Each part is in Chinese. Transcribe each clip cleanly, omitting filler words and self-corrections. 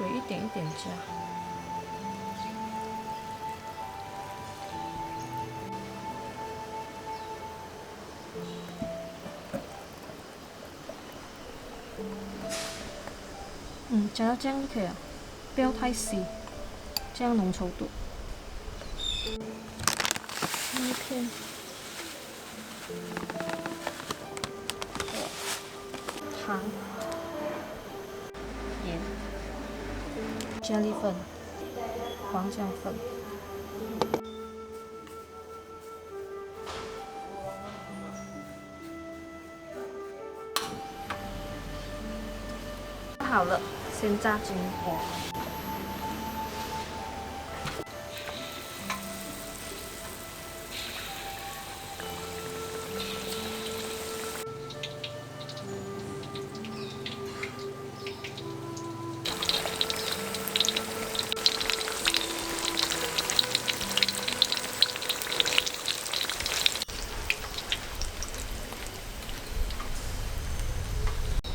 水一点一点加。加到这样就可以了，不要太稀，这样浓稠度。一片。糖、盐、姜粒粉、黄姜粉。好了，先炸金黄。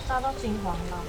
炸到金黄了。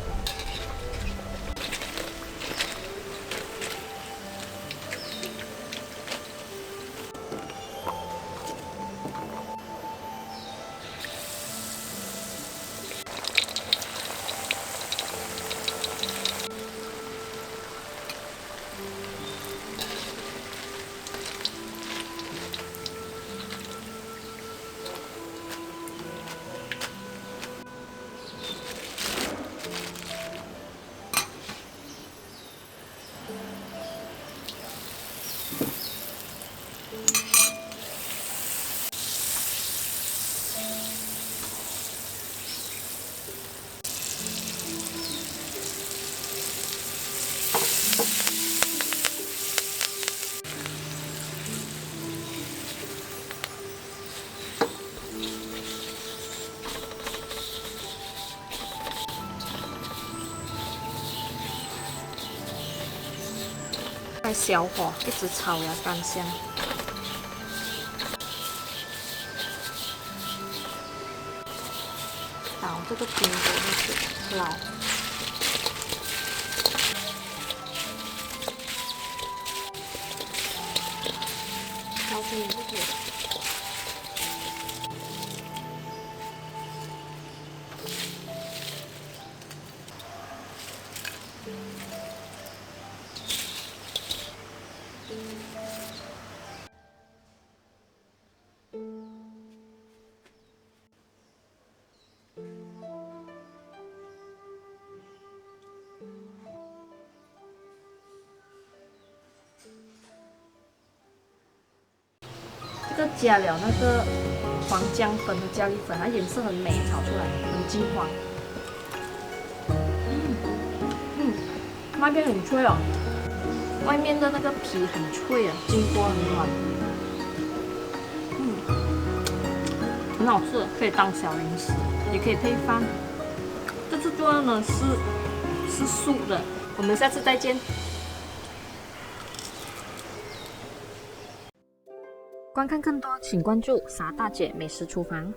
开小火一直炒呀，干香。倒这个丁进去，捞。捞均匀一点。这个加了那个黄姜粉和姜粒粉，它颜色很美，炒出来很金黄。外面很脆哦，外面的那个皮很脆啊，经过很软。很好吃，可以当小零食，也可以配饭。这次做的呢是素的，我们下次再见。观看更多，请关注傻大姐美食厨房。